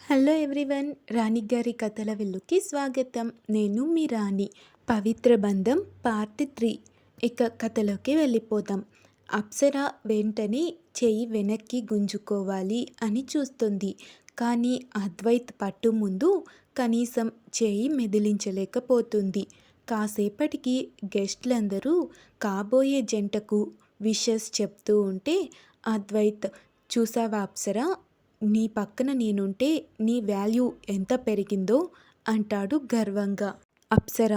Hello everyone, రాణి గారి కథల విల్లుకి స్వాగతం. నేను మీ రాణి. పవిత్ర బంధం పార్ట్ 3. ఇక కథలోకి వెళ్ళిపోతాం. అప్సర వెంటనే చెయ్యి వెనక్కి గుంజుకోవాలి అని చూస్తుంది. కానీ అద్వైత్ పట్టు ముందు కనీసం చెయ్యి మెదిలించలేకపోతుంది. కాసేపటికి గెస్ట్లందరూ కాబోయే జంటకు విషెస్ చెప్తూ ఉంటే అద్వైత్, చూసావా అప్సర, నీ పక్కన నేనుంటే నీ వాల్యూ ఎంత పెరిగిందో అంటాడు గర్వంగా. అప్సర,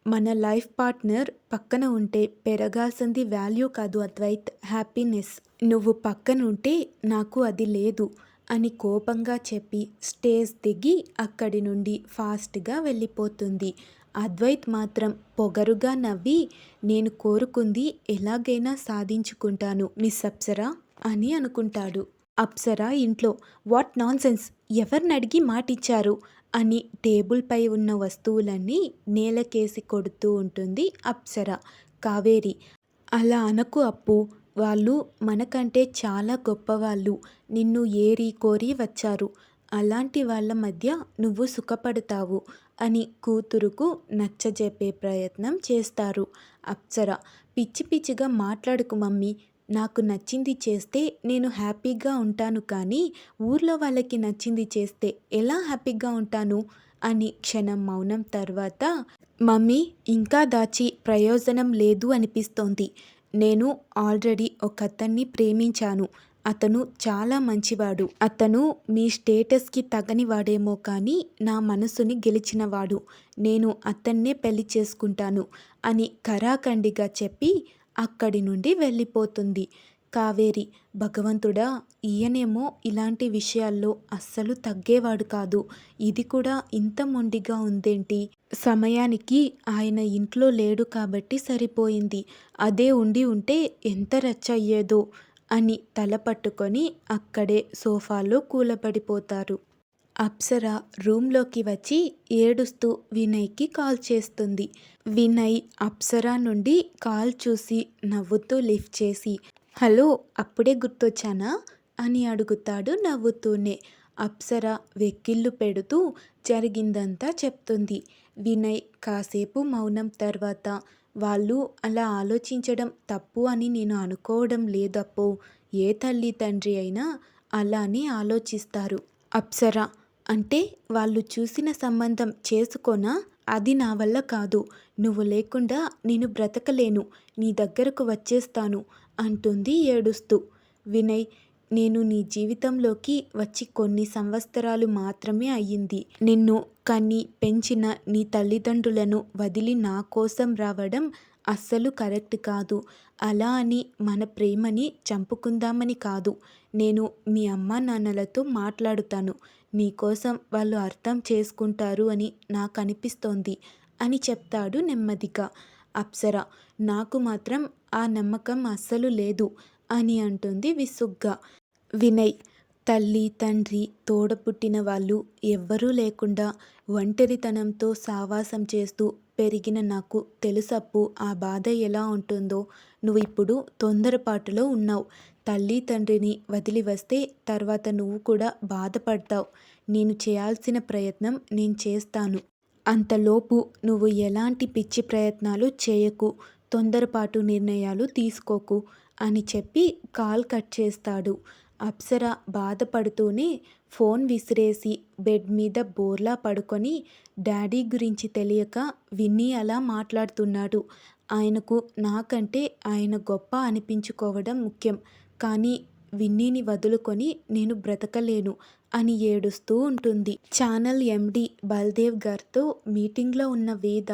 మన లైఫ్ పార్ట్నర్ పక్కన ఉంటే పెరగాల్సింది వాల్యూ కాదు అద్వైత్, హ్యాపీనెస్. నువ్వు పక్కనుంటే నాకు అది లేదు అని కోపంగా చెప్పి స్టేజ్ దిగి అక్కడి నుండి ఫాస్ట్గా వెళ్ళిపోతుంది. అద్వైత్ మాత్రం పొగరుగా నవ్వి, నేను కోరుకుంది ఎలాగైనా సాధించుకుంటాను మిస్ అప్సర అని అనుకుంటాడు. అప్సర ఇంట్లో, వాట్ నాన్సెన్స్, ఎవరినడిగి మాటిచ్చారు అని టేబుల్పై ఉన్న వస్తువులన్నీ నేలకేసి కొడుతూ ఉంటుంది అప్సర. కావేరి, అలా అనకు అప్పు, వాళ్ళు మనకంటే చాలా గొప్పవాళ్ళు, నిన్ను ఏరి కోరి వచ్చారు, అలాంటి వాళ్ళ మధ్య నువ్వు సుఖపడతావు అని కూతురుకు నచ్చజెప్పే ప్రయత్నం చేస్తారు. అప్సర, పిచ్చి పిచ్చిగా మాట్లాడుకు మమ్మీ, నాకు నచ్చింది చేస్తే నేను హ్యాపీగా ఉంటాను, కానీ ఊర్లో వాళ్ళకి నచ్చింది చేస్తే ఎలా హ్యాపీగా ఉంటాను అని క్షణం మౌనం తర్వాత, మమ్మీ, ఇంకా దాచి ప్రయోజనం లేదు అనిపిస్తోంది. నేను ఆల్రెడీ ఒకతన్ని ప్రేమించాను. అతను చాలా మంచివాడు. అతను మీ స్టేటస్కి తగనివాడేమో కానీ నా మనసుని గెలిచినవాడు. నేను అతన్నే పెళ్లి చేసుకుంటాను అని ఖరాఖండిగా చెప్పి అక్కడి నుండి వెళ్ళిపోతుంది. కావేరి, భగవంతుడా, ఈయనేమో ఇలాంటి విషయాల్లో అస్సలు తగ్గేవాడు కాదు. ఇది కూడా ఇంత మొండిగా ఉందేంటి? సమయానికి ఆయన ఇంట్లో లేడు కాబట్టి సరిపోయింది. అదే ఉండి ఉంటే ఎంత రచ్చ అయ్యేదో అని తల పట్టుకొని అక్కడే సోఫాలో కూలబడిపోతారు. అప్సర రూమ్లోకి వచ్చి ఏడుస్తూ వినయ్కి కాల్ చేస్తుంది. వినయ్ అప్సర నుండి కాల్ చూసి నవ్వుతూ లిఫ్ట్ చేసి, హలో, అప్పుడే గుర్తొచ్చానా అని అడుగుతాడు నవ్వుతూనే. అప్సర వెక్కిళ్ళు పెడుతూ జరిగిందంతా చెప్తుంది. వినయ్ కాసేపు మౌనం తర్వాత, వాళ్ళు అలా ఆలోచించడం తప్పు అని నేను అనుకోవడం లేదప్పో, ఏ తల్లి తండ్రి అయినా అలానే ఆలోచిస్తారు. అప్సర, అంటే వాళ్ళు చూసిన సంబంధం చేసుకోనా? అది నా వల్ల కాదు. నువ్వు లేకుండా నేను బ్రతకలేను. నీ దగ్గరకు వచ్చేస్తాను అంటుంది ఏడుస్తూ. వినయ్, నేను నీ జీవితంలోకి వచ్చి కొన్ని సంవత్సరాలు మాత్రమే అయ్యింది. నిన్ను కన్ని పెంచిన నీ తల్లిదండ్రులను వదిలి నా కోసం రావడం అస్సలు కరెక్ట్ కాదు. అలా అని మన ప్రేమని చంపుకుందామని కాదు. నేను మీ అమ్మా నాన్నలతో మాట్లాడుతాను. నీకోసం వాళ్ళు అర్థం చేసుకుంటారు అని నాకు అనిపిస్తోంది అని చెప్తాడు నెమ్మదిగా. అప్సర, నాకు మాత్రం ఆ నమ్మకం అస్సలు లేదు అని అంటుంది విసుగ్గా. వినయ్, తల్లి తండ్రి తోడపుట్టిన వాళ్ళు ఎవ్వరూ లేకుండా ఒంటరితనంతో సావాసం చేస్తూ పెరిగిన నాకు తెలుసప్పు ఆ బాధ ఎలా ఉంటుందో. నువ్వు ఇప్పుడు తొందరపాటులో ఉన్నావు. తల్లి తండ్రిని వదిలి వస్తే తర్వాత నువ్వు కూడా బాధపడతావు. నేను చేయాల్సిన ప్రయత్నం నేను చేస్తాను. అంతలోపు నువ్వు ఎలాంటి పిచ్చి ప్రయత్నాలు చేయకు, తొందరపాటు నిర్ణయాలు తీసుకోకు అని చెప్పి కాల్ కట్ చేస్తాడు. అప్సర బాధపడుతూనే ఫోన్ విసిరేసి బెడ్ మీద బోర్లా పడుకొని, డాడీ గురించి తెలియక విన్నీ అలా మాట్లాడుతున్నాడు. ఆయనకు నాకంటే ఆయన గొప్ప అనిపించుకోవడం ముఖ్యం, కానీ విన్నీని వదులుకొని నేను బ్రతకలేను అని ఏడుస్తూ ఉంటుంది. ఛానల్ ఎండి బల్దేవ్ గారితో మీటింగ్లో ఉన్న వేద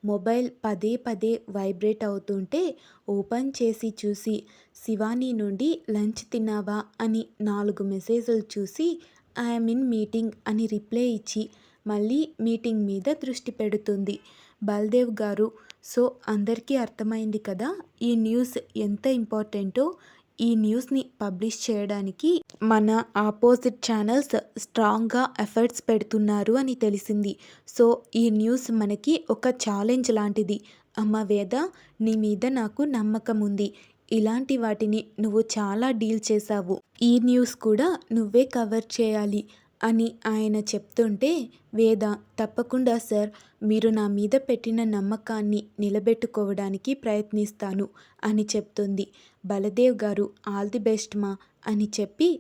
మొబైల్ పదే పదే వైబ్రేట్ అవుతుంటే ఓపెన్ చేసి చూసి, శివాని నుండి లంచ్ తిన్నావా అని 4 మెసేజ్లు చూసి ఐఎమ్ ఇన్ మీటింగ్ అని రిప్లై ఇచ్చి మళ్ళీ మీటింగ్ మీద దృష్టి పెడుతుంది. బల్దేవ్ గారు, సో అందరికీ అర్థమైంది కదా ఈ న్యూస్ ఎంత ఇంపార్టెంటో. ఈ న్యూస్ని పబ్లిష్ చేయడానికి మన ఆపోజిట్ ఛానల్స్ స్ట్రాంగ్గా ఎఫర్ట్స్ పెడుతున్నారు అని తెలిసింది. సో ఈ న్యూస్ మనకి ఒక ఛాలెంజ్ లాంటిది. అమ్మ వేద, నీ మీద నాకు నమ్మకం ఉంది. ఇలాంటి వాటిని నువ్వు చాలా డీల్ చేశావు. ఈ న్యూస్ కూడా నువ్వే కవర్ చేయాలి అని ఆయన చెప్తుంటే వేద తప్పకుండా సార్, మీరు నా మీద పెట్టిన నమ్మకాన్ని నిలబెట్టుకోవడానికి ప్రయత్నిస్తాను అని చెప్తుంది. బలదేవ్ గారు ఆల్ ది బెస్ట్ మా అని చెప్పి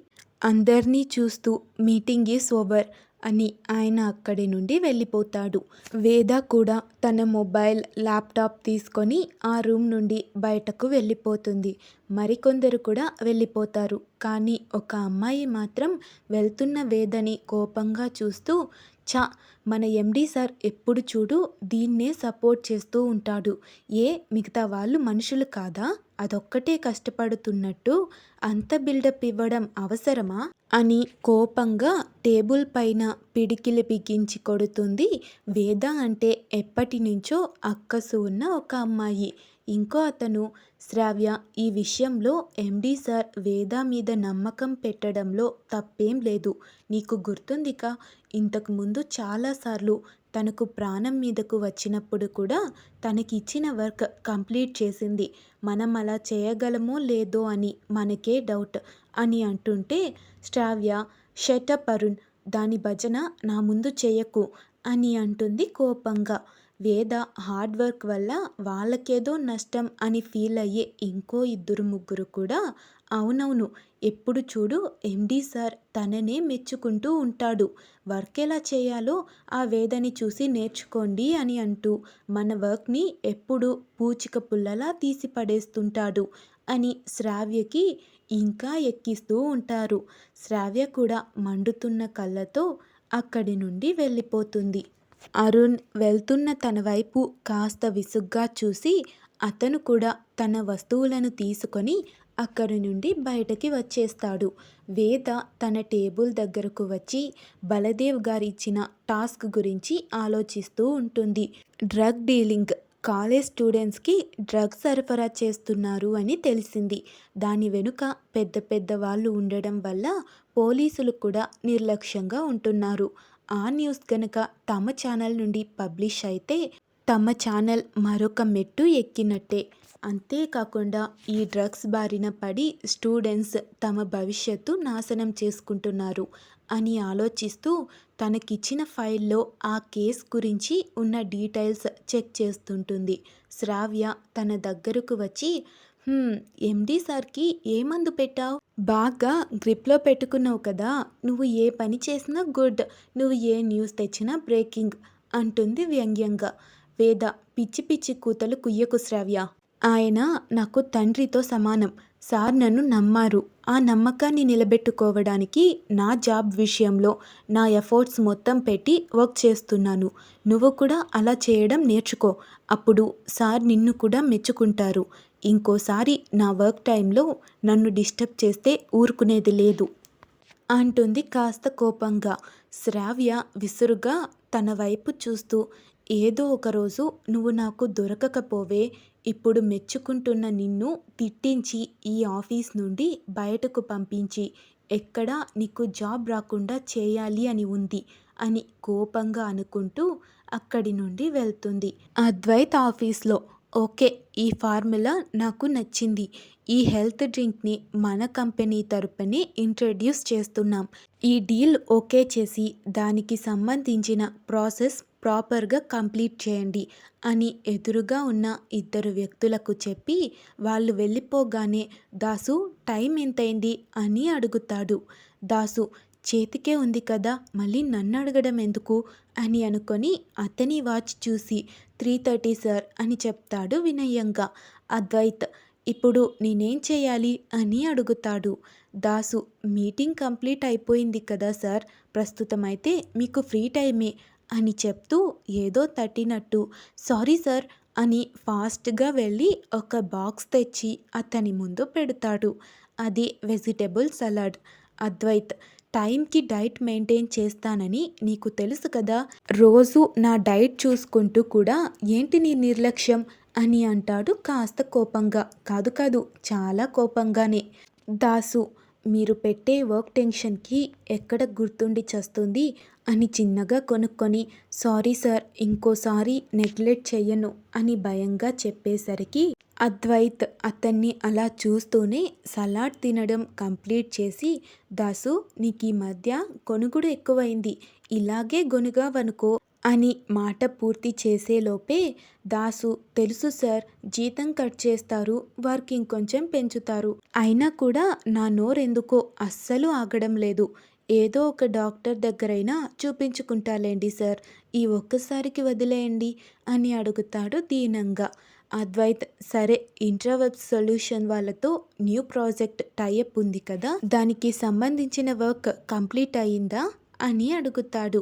అందర్నీ చూస్తూ మీటింగ్ ఈస్ ఓవర్ అని ఆయన అక్కడి నుండి వెళ్ళిపోతాడు. వేద కూడా తన మొబైల్ ల్యాప్టాప్ తీసుకొని ఆ రూమ్ నుండి బయటకు వెళ్ళిపోతుంది. మరికొందరు కూడా వెళ్ళిపోతారు. కానీ ఒక అమ్మాయి మాత్రం వెళ్తున్న వేదని కోపంగా చూస్తూ, ఛ, మన ఎండి సార్ ఎప్పుడు చూడు దీన్నే సపోర్ట్ చేస్తూ ఉంటాడు. మిగతా వాళ్ళు మనుషులు కాదా? అదొక్కటే కష్టపడుతున్నట్టు అంత బిల్డప్ ఇవ్వడం అవసరమా అని కోపంగా టేబుల్ పైన పిడికిలి బిగించి కొడుతుంది. వేద అంటే ఎప్పటి నుంచో అక్కసు ఉన్న ఒక అమ్మాయి. ఇంకో అతను శ్రావ్య, ఈ విషయంలో ఎండి సార్ వేద మీద నమ్మకం పెట్టడంలో తప్పేం లేదు. నీకు గుర్తుందిగా, ఇంతకుముందు చాలాసార్లు తనకు ప్రాణం మీదకు వచ్చినప్పుడు కూడా తనకిచ్చిన వర్క్ కంప్లీట్ చేసింది. మనం అలా చేయగలమో లేదో అని మనకే డౌట్ అని అంటుంటే శ్రావ్య, షటప్ అరుణ్, దాని భజన నా ముందు చేయకు అని అంటుంది కోపంగా. వేద హార్డ్ వర్క్ వల్ల వాళ్ళకేదో నష్టం అని ఫీల్ అయ్యే ఇంకో ఇద్దరు ముగ్గురు కూడా అవునవును, ఎప్పుడు చూడు ఎండి సార్ తననే మెచ్చుకుంటూ ఉంటాడు. వర్క్ ఎలా చేయాలో ఆ వేదని చూసి నేర్చుకోండి అని అంటూ మన వర్క్ని ఎప్పుడు పూచిక పుల్లలా తీసి పడేస్తుంటాడు అని శ్రావ్యకి ఇంకా ఎక్కిస్తూ ఉంటారు. శ్రావ్య కూడా మండుతున్న కళ్ళతో అక్కడి నుండి వెళ్ళిపోతుంది. అరుణ్ వెళ్తున్న తన వైపు కాస్త విసుగ్గా చూసి అతను కూడా తన వస్తువులను తీసుకొని అక్కడి నుండి బయటకి వచ్చేస్తాడు. వేద తన టేబుల్ దగ్గరకు వచ్చి బలదేవ్ గారు ఇచ్చిన టాస్క్ గురించి ఆలోచిస్తూ ఉంటుంది. డ్రగ్ డీలింగ్, కాలేజ్ స్టూడెంట్స్కి డ్రగ్స్ సరఫరా చేస్తున్నారు అని తెలిసింది. దాని వెనుక పెద్ద పెద్ద వాళ్ళు ఉండడం వల్ల పోలీసులు కూడా నిర్లక్ష్యంగా ఉంటున్నారు. ఆ న్యూస్ గనక తమ ఛానల్ నుండి పబ్లిష్ అయితే తమ ఛానల్ మరొక మెట్టు ఎక్కినట్టే. అంతేకాకుండా ఈ డ్రగ్స్ బారిన పడి స్టూడెంట్స్ తమ భవిష్యత్తు నాశనం చేసుకుంటున్నారు అని ఆలోచిస్తూ తనకిచ్చిన ఫైల్లో ఆ కేస్ గురించి ఉన్న డీటెయిల్స్ చెక్ చేస్తుంటుంది. శ్రావ్య తన దగ్గరకు వచ్చి, ఎండి సార్కి ఏ మందు పెట్టావు? బాగా గ్రిప్లో పెట్టుకున్నావు కదా, నువ్వు ఏ పని చేసినా గుడ్, నువ్వు ఏ న్యూస్ తెచ్చినా బ్రేకింగ్ అంటుంది వ్యంగ్యంగా. వేద, పిచ్చి పిచ్చి కూతలు కుయ్యకు శ్రావ్య, ఆయన నాకు తండ్రితో సమానం. సార్ నన్ను నమ్మారు. ఆ నమ్మకాన్ని నిలబెట్టుకోవడానికి నా జాబ్ విషయంలో నా ఎఫర్ట్స్ మొత్తం పెట్టి వర్క్ చేస్తున్నాను. నువ్వు కూడా అలా చేయడం నేర్చుకో. అప్పుడు సార్ నిన్ను కూడా మెచ్చుకుంటారు. ఇంకోసారి నా వర్క్ టైంలో నన్ను డిస్టర్బ్ చేస్తే ఊరుకునేది లేదు అంటుంది కాస్త కోపంగా. శ్రావ్య విసురుగా తన వైపు చూస్తూ, ఏదో ఒకరోజు నువ్వు నాకు దొరకకపోవే, ఇప్పుడు మెచ్చుకుంటున్న నిన్ను తిట్టించి ఈ ఆఫీస్ నుండి బయటకు పంపించి ఎక్కడా నీకు జాబ్ రాకుండా చేయాలి అని ఉంది అని కోపంగా అనుకుంటూ అక్కడి నుండి వెళ్తుంది. అద్వైత్ ఆఫీస్లో, ఓకే, ఈ ఫార్ములా నాకు నచ్చింది. ఈ హెల్త్ డ్రింక్ని మన కంపెనీ తరపునే ఇంట్రడ్యూస్ చేస్తున్నాం. ఈ డీల్ ఓకే చేసి దానికి సంబంధించిన ప్రాసెస్ ప్రాపర్గా కంప్లీట్ చేయండి అని ఎదురుగా ఉన్న ఇద్దరు వ్యక్తులకు చెప్పి వాళ్ళు వెళ్ళిపోగానే దాసు, టైం ఎంతైంది అని అడుగుతాడు. దాసు, చేతికే ఉంది కదా, మళ్ళీ నన్ను అడగడం ఎందుకు అని అనుకొని అతని వాచ్ చూసి 3:30 సార్ అని చెప్తాడు వినయంగా. అద్వైత్, ఇప్పుడు నేనేం చేయాలి అని అడుగుతాడు. దాసు, మీటింగ్ కంప్లీట్ అయిపోయింది కదా సార్, ప్రస్తుతమైతే మీకు ఫ్రీ టైమే అని చెప్తూ ఏదో తట్టినట్టు సారీ సార్ అని ఫాస్ట్గా వెళ్ళి ఒక బాక్స్ తెచ్చి అతని ముందు పెడతాడు. అది వెజిటబుల్ సలాడ్. అద్వైత్, టైంకి డైట్ మెయింటైన్ చేస్తానని నీకు తెలుసు కదా, రోజు నా డైట్ చూసుకుంటూ కూడా ఏంటి నీ నిర్లక్ష్యం అని అంటాడు కాస్త కోపంగా. కాదు కాదు, చాలా కోపంగానే. దాసు, మీరు పెట్టే వర్క్ టెన్షన్‌కి ఎక్కడ గుర్తుండి చస్తుంది అని చిన్నగా కొనుక్కొని, సారీ సార్ ఇంకోసారి నెగ్లెక్ట్ చెయ్యను అని భయంగా చెప్పేసరికి అద్వైత్ అతన్ని అలా చూస్తూనే సలాడ్ తినడం కంప్లీట్ చేసి, దాసు నీకీ మధ్య గొణుగుడు ఎక్కువైంది. ఇలాగే గొణుగావనుకో అని మాట పూర్తి చేసేలోపే దాసు తెలుసు సార్ జీతం కట్ చేస్తారు, వర్క్ ఇంకొంచెం పెంచుతారు. అయినా కూడా నా నోరెందుకో అస్సలు ఆగడం లేదు. ఏదో ఒక డాక్టర్ దగ్గరైనా చూపించుకుంటాలేండి సార్. ఈ ఒక్కసారికి వదిలేయండి అని అడుగుతాడు దీనంగా. అద్వైత్ సరే ఇంట్రావెబ్ సొల్యూషన్ వాళ్ళతో న్యూ ప్రాజెక్ట్ టైఅప్ ఉంది కదా, దానికి సంబంధించిన వర్క్ కంప్లీట్ అయిందా అని అడుగుతాడు.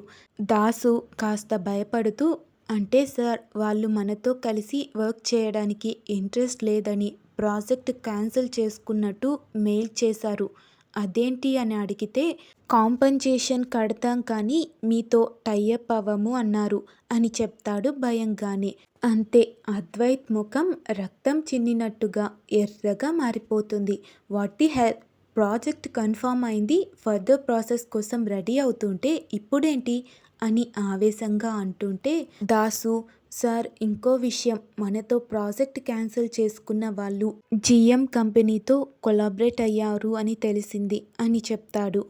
దాసు కాస్త భయపడుతూ అంటే సార్ వాళ్ళు మనతో కలిసి వర్క్ చేయడానికి ఇంట్రెస్ట్ లేదని ప్రాజెక్ట్ క్యాన్సిల్ చేసుకున్నట్టు మెయిల్ చేశారు. అదేంటి అని అడిగితే కాంపన్సేషన్ కడతాం కానీ మీతో టైఅప్ అవ్వము అన్నారు అని చెప్తాడు భయంగానే. అంతే అద్వైత్ ముఖం రక్తం చిన్నినట్టుగా ఎర్రగా మారిపోతుంది. What the hell, project confirm అయింది, ఫర్దర్ ప్రాసెస్ కోసం రెడీ అవుతుంటే ఇప్పుడేంటి అని ఆవేశంగా అంటుంటే దాసు సార్ ఇంకో విషయం, మనతో ప్రాజెక్ట్ క్యాన్సిల్ చేసుకున్న వాళ్ళు జిఎం కంపెనీతో కొలాబరేట్ అయ్యారు అని తెలిసింది అని చెప్తాడు.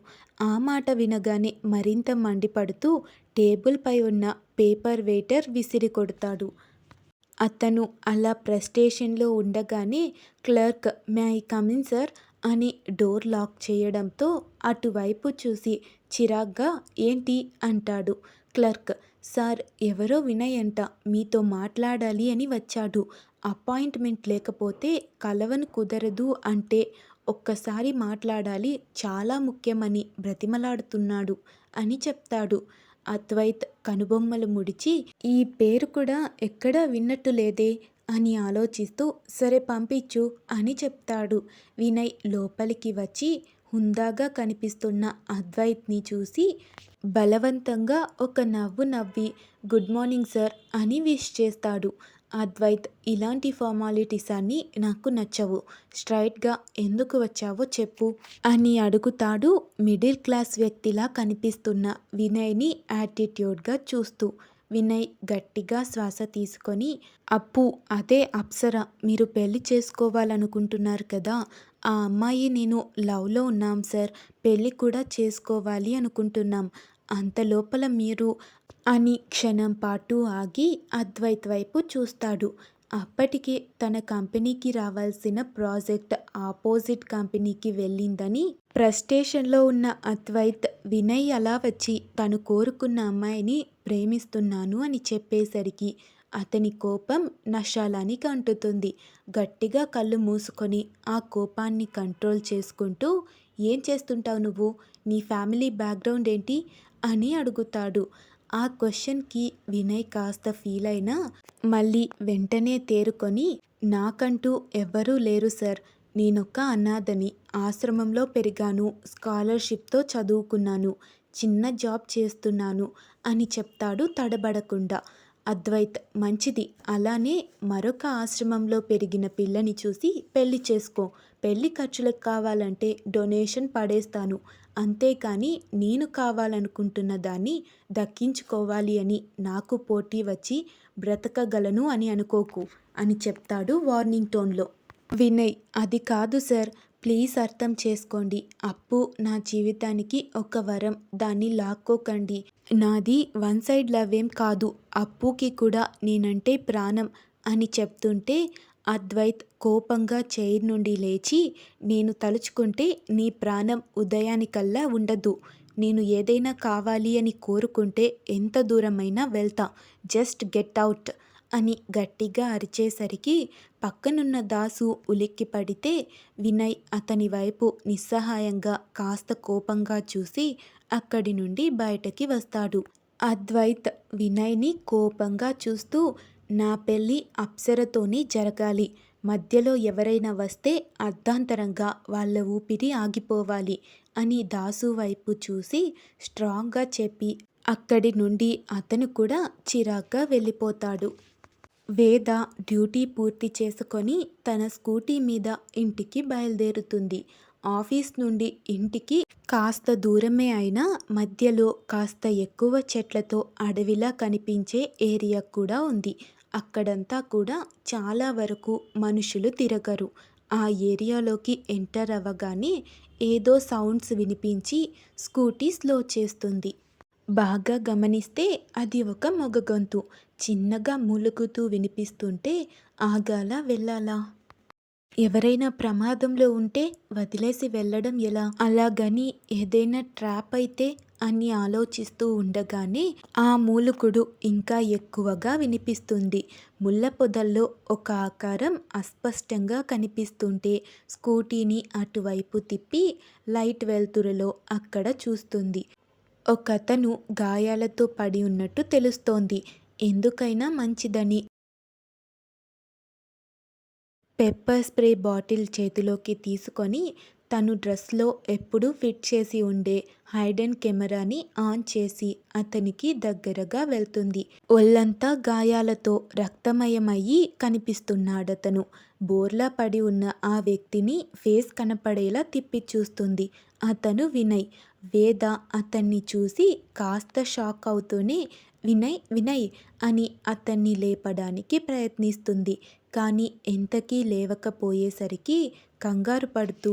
ఆ మాట వినగానే మరింత మండిపడుతూ టేబుల్ పై ఉన్న పేపర్ వెయిటర్ విసిరి కొడతాడు. అతను అలా ఫ్రస్ట్రేషన్లో ఉండగానే clerk may I come in sir అని డోర్ లాక్ చేయడంతో అటువైపు చూసి చిరాగ్గా ఏంటి అంటాడు. క్లర్క్ సార్ ఎవరో వినయ్ అంట మీతో మాట్లాడాలి అని వచ్చాడు. అపాయింట్మెంట్ లేకపోతే కలవను కుదరదు అంటే ఒక్కసారి మాట్లాడాలి, చాలా ముఖ్యమని బ్రతిమలాడుతున్నాడు అని చెప్తాడు. అద్వైత్ కనుబొమ్మలు ముడిచి ఈ పేరు కూడా ఎక్కడా విన్నట్టు లేదే అని ఆలోచిస్తూ సరే పంపించు అని చెప్తాడు. వినయ్ లోపలికి వచ్చి హుందాగా కనిపిస్తున్న అద్వైత్ని చూసి బలవంతంగా ఒక నవ్వు నవ్వి గుడ్ మార్నింగ్ సార్ అని విష్ చేస్తాడు. అద్వైత్ ఇలాంటి ఫార్మాలిటీస్ అన్నీ నాకు నచ్చవు, స్ట్రైట్గా ఎందుకు వచ్చావో చెప్పు అని అడుగుతాడు మిడిల్ క్లాస్ వ్యక్తిలా కనిపిస్తున్న వినయ్ని యాటిట్యూడ్గా చూస్తూ. వినయ్ గట్టిగా శ్వాస తీసుకొని అప్పు అదే అప్సర మీరు పెళ్లి చేసుకోవాలనుకుంటున్నారు కదా, ఆ అమ్మాయి నేను లవ్లో ఉన్నాం సార్, పెళ్ళి కూడా చేసుకోవాలి అనుకుంటున్నాం, అంతలోపల మీరు అని క్షణం పాటు ఆగి అద్వైత్ వైపు చూస్తాడు. అప్పటికే తన కంపెనీకి రావాల్సిన ప్రాజెక్ట్ ఆపోజిట్ కంపెనీకి వెళ్ళిందని ఫ్రస్ట్రేషన్లో ఉన్న అద్వైత్ వినయ్ అలా వచ్చి తను కోరుకున్న అమ్మాయిని ప్రేమిస్తున్నాను అని చెప్పేసరికి అతని కోపం నషాలానికి అంటుతుంది. గట్టిగా కళ్ళు మూసుకొని ఆ కోపాన్ని కంట్రోల్ చేసుకుంటూ ఏం చేస్తుంటావు నువ్వు, నీ ఫ్యామిలీ బ్యాక్గ్రౌండ్ ఏంటి అని అడుగుతాడు. ఆ క్వశ్చన్కి వినయ్ కాస్త ఫీల్ అయినా మళ్ళీ వెంటనే తేరుకొని నాకంటూ ఎవ్వరూ లేరు సార్, నేనొక్క అనాథని, ఆశ్రమంలో పెరిగాను, స్కాలర్షిప్తో చదువుకున్నాను, చిన్న జాబ్ చేస్తున్నాను అని చెప్తాడు తడబడకుండా. అద్వైత్ మంచిది, అలానే మరొక ఆశ్రమంలో పెరిగిన పిల్లని చూసి పెళ్లి చేసుకో, పెళ్లి ఖర్చులకు కావాలంటే డొనేషన్ పడేస్తాను, అంతేకాని నేను కావాలనుకుంటున్న దాన్ని దక్కించుకోవాలి అని నాకు పోటీ వచ్చి బ్రతకగలను అని అనుకోకు అని చెప్తాడు వార్నింగ్ టోన్లో. వినయ్ అది కాదు సార్, ప్లీజ్ అర్థం చేసుకోండి, అప్పు నా జీవితానికి ఒక వరం, దాన్ని లాక్కోకండి, నాది వన్ సైడ్ లవ్ ఏం కాదు, అప్పుకి కూడా నేనంటే ప్రాణం అని చెప్తుంటే అద్వైత్ కోపంగా చైర్ నుండి లేచి నేను తలుచుకుంటే నీ ప్రాణం ఉదయానికల్లా ఉండదు, నేను ఏదైనా కావాలి అని కోరుకుంటే ఎంత దూరమైనా వెళ్తా, జస్ట్ గెట్ అవుట్ అని గట్టిగా అరిచేసరికి పక్కనున్న దాసు ఉలిక్కి పడితే వినయ్ అతని వైపు నిస్సహాయంగా కాస్త కోపంగా చూసి అక్కడి నుండి బయటకి వస్తాడు. అద్వైత్ వినయ్ని కోపంగా చూస్తూ నా పెళ్ళి అప్సరతోనే జరగాలి, మధ్యలో ఎవరైనా వస్తే అర్ధాంతరంగా వాళ్ళ ఊపిరి ఆగిపోవాలి అని దాసు వైపు చూసి స్ట్రాంగ్గా చెప్పి అక్కడి నుండి అతను కూడా చిరాగ్గా వెళ్ళిపోతాడు. వేద డ్యూటీ పూర్తి చేసుకొని తన స్కూటీ మీద ఇంటికి బయలుదేరుతుంది. ఆఫీస్ నుండి ఇంటికి కాస్త దూరమే అయినా మధ్యలో కాస్త ఎక్కువ చెట్లతో అడవిలా కనిపించే ఏరియా కూడా ఉంది. అక్కడంతా కూడా చాలా వరకు మనుషులు తిరగరు. ఆ ఏరియాలోకి ఎంటర్ అవ్వగానే ఏదో సౌండ్స్ వినిపించి స్కూటీ స్లో చేస్తుంది. బాగా గమనిస్తే అది ఒక మగ గొంతు. చిన్నగా మూలుగుతూ వినిపిస్తుంటే ఆగాలా వెళ్ళాలా? ఎవరైనా ప్రమాదంలో ఉంటే వదిలేసి వెళ్ళడం ఎలా? అలాగని ఏదైనా ట్రాప్ అయితే అని ఆలోచిస్తూ ఉండగానే ఆ మూలుగుడు ఇంకా ఎక్కువగా వినిపిస్తుంది. ముళ్ళ పొదల్లో ఒక ఆకారం అస్పష్టంగా కనిపిస్తుంటే స్కూటీని అటువైపు తిప్పి లైట్ వెలుతురులో అక్కడ చూస్తుంది. ఒకతను గాయాలతో పడి ఉన్నట్టు తెలుస్తోంది. ఎందుకైనా మంచిదని పెప్పర్ స్ప్రే బాటిల్ చేతిలోకి తీసుకొని తను డ్రెస్లో ఎప్పుడూ ఫిట్ చేసి ఉండే హైడెన్ కెమెరాని ఆన్ చేసి అతనికి దగ్గరగా వెళ్తుంది. ఒళ్ళంతా గాయాలతో రక్తమయమయ్యి కనిపిస్తున్నాడతను. బోర్లా పడి ఉన్న ఆ వ్యక్తిని ఫేస్ కనపడేలా తిప్పి చూస్తుంది. అతను వినయ్. వేద అతన్ని చూసి కాస్త షాక్ అవుతూనే వినయ్ వినయ్ అని అతన్ని లేపడానికి ప్రయత్నిస్తుంది. కానీ ఎంతకీ లేవకపోయేసరికి కంగారు పడుతూ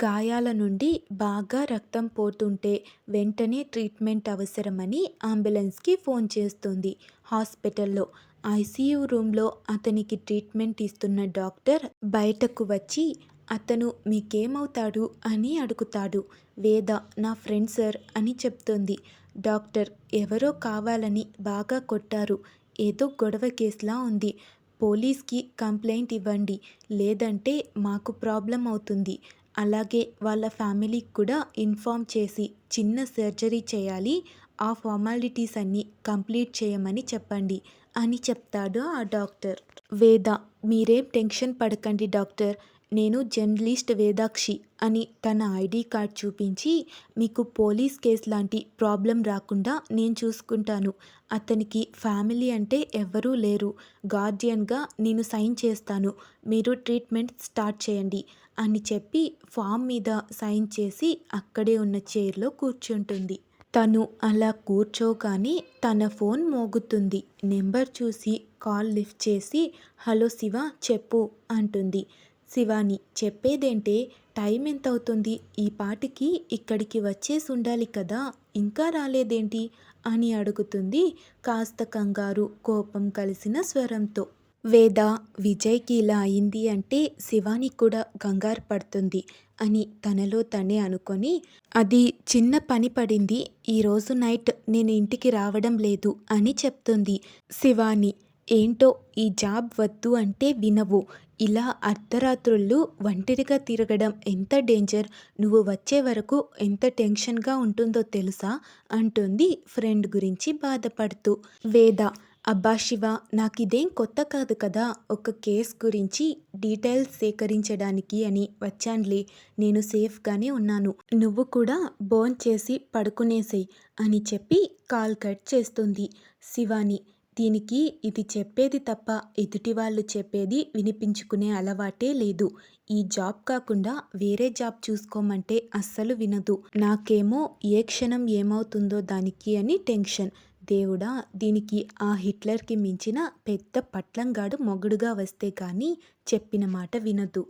గాయాల నుండి బాగా రక్తం పోతుంటే వెంటనే ట్రీట్మెంట్ అవసరమని అంబులెన్స్కి ఫోన్ చేస్తుంది. హాస్పిటల్లో ఐసీయూ రూమ్లో అతనికి ట్రీట్మెంట్ ఇస్తున్న డాక్టర్ బయటకు వచ్చి అతను మీకేమవుతాడు అని అడుగుతాడు. వేద నా ఫ్రెండ్ సార్ అని చెప్తుంది. డాక్టర్ ఎవరో కావాలని బాగా కొట్టారు. ఏదో గొడవ కేసులా ఉంది. పోలీస్కి కంప్లైంట్ ఇవ్వండి. లేదంటే మాకు ప్రాబ్లం అవుతుంది. అలాగే వాళ్ళ ఫ్యామిలీకి కూడా ఇన్ఫార్మ్ చేసి చిన్న సర్జరీ చేయాలి. ఆ ఫార్మాలిటీస్ అన్నీ కంప్లీట్ చేయమని చెప్పండి అని చెప్తాడు ఆ డాక్టర్. వేద మీరేం టెన్షన్ పడకండి డాక్టర్. నేను జర్నలిస్ట్ వేదాక్షి అని తన ఐడి కార్డ్ చూపించి మీకు పోలీస్ కేసు లాంటి ప్రాబ్లం రాకుండా నేను చూసుకుంటాను. అతనికి ఫ్యామిలీ అంటే ఎవ్వరూ లేరు. గార్డియన్గా నేను సైన్ చేస్తాను. మీరు ట్రీట్మెంట్ స్టార్ట్ చేయండి అని చెప్పి ఫామ్ మీద సైన్ చేసి అక్కడే ఉన్న చైర్లో కూర్చుంటుంది. తను అలా కూర్చోగానే తన ఫోన్ మోగుతుంది. నెంబర్ చూసి కాల్ లిఫ్ట్ చేసి హలో శివ చెప్పు అంటుంది. శివాని చెప్పేదేంటే టైం ఎంత అవుతుంది? ఈ పాటికి ఇక్కడికి వచ్చేసి ఉండాలి కదా, ఇంకా రాలేదేంటి అని అడుగుతుంది కాస్త కంగారు కోపం కలిసిన స్వరంతో. వేద విజయ్కి ఇలా అయింది అంటే శివాని కూడా కంగారు పడుతుంది అని తనలో తనే అనుకొని అది చిన్న పని పడింది. ఈరోజు నైట్ నేను ఇంటికి రావడం లేదు అని చెప్తుంది. శివాని ఏంటో ఈ జాబ్ వద్దు అంటే వినవు. ఇలా అర్ధరాత్రుళ్ళు ఒంటరిగా తిరగడం ఎంత డేంజర్. నువ్వు వచ్చే వరకు ఎంత టెన్షన్గా ఉంటుందో తెలుసా అంటుంది ఫ్రెండ్ గురించి బాధపడుతూ. వేద అబ్బా శివ నాకిదేం కొత్త కాదు కదా, ఒక కేస్ గురించి డీటెయిల్స్ సేకరించడానికి అని వచ్చానులే. నేను సేఫ్గానే ఉన్నాను. నువ్వు కూడా భోంచేసి పడుకునేసేయ్ అని చెప్పి కాల్ కట్ చేస్తుంది. శివాని దీనికి ఇది చెప్పేది తప్ప ఎదుటి వాళ్ళు చెప్పేది వినిపించుకునే అలవాటే లేదు. ఈ జాబ్ కాకుండా వేరే జాబ్ చూసుకోమంటే అస్సలు వినదు. నాకేమో ఏ క్షణం ఏమవుతుందో దానికి అని టెన్షన్. దేవుడా దీనికి ఆ హిట్లర్కి మించిన పెద్ద పట్లంగాడు మొగుడుగా వస్తే కానీ చెప్పిన మాట వినదు.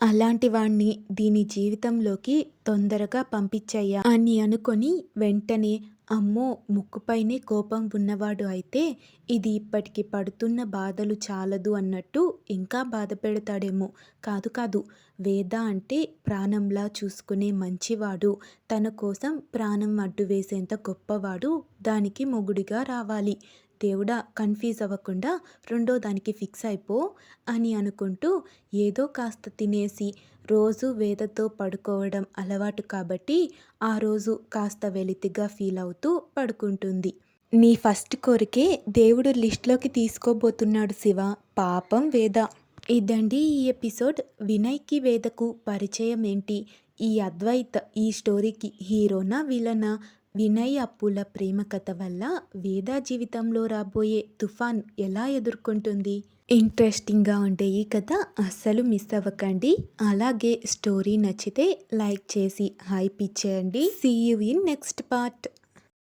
అలాంటి వాణ్ణి దీని జీవితంలోకి తొందరగా పంపించయ్యా అని అనుకొని వెంటనే అమ్మో ముక్కుపైనే కోపం ఉన్నవాడు అయితే ఇది ఇప్పటికి పడుతున్న బాధలు చాలదు అన్నట్టు ఇంకా బాధ పెడతాడేమో. కాదు కాదు, వేద అంటే ప్రాణంలా చూసుకునే మంచివాడు, తన కోసం ప్రాణం అడ్డు వేసేంత గొప్పవాడు దానికి మొగుడిగా రావాలి. దేవుడా కన్ఫ్యూజ్ అవ్వకుండా రెండో దానికి ఫిక్స్ అయిపో అని అనుకుంటూ ఏదో కాస్త తినేసి రోజు వేదతో పడుకోవడం అలవాటు కాబట్టి ఆ రోజు కాస్త వెలితిగా ఫీల్ అవుతూ పడుకుంటుంది. నీ ఫస్ట్ కోరికే దేవుడు లిస్ట్లోకి తీసుకోబోతున్నాడు శివ, పాపం వేద. ఇదండి ఈ ఎపిసోడ్. వినయ్కి వేదకు పరిచయం ఏంటి? ఈ అద్వైత్ ఈ స్టోరీకి హీరోనా విలనా? వినయ్ అప్పుల ప్రేమ కథ వల్ల వేద జీవితంలో రాబోయే తుఫాన్ ఎలా ఎదుర్కొంటుంది? ఇంట్రెస్టింగ్‌గా ఉండే ఈ కథ అస్సలు మిస్ అవ్వకండి. అలాగే స్టోరీ నచ్చితే లైక్ చేసి హైప్ ఇచ్చేయండి. See you in next part.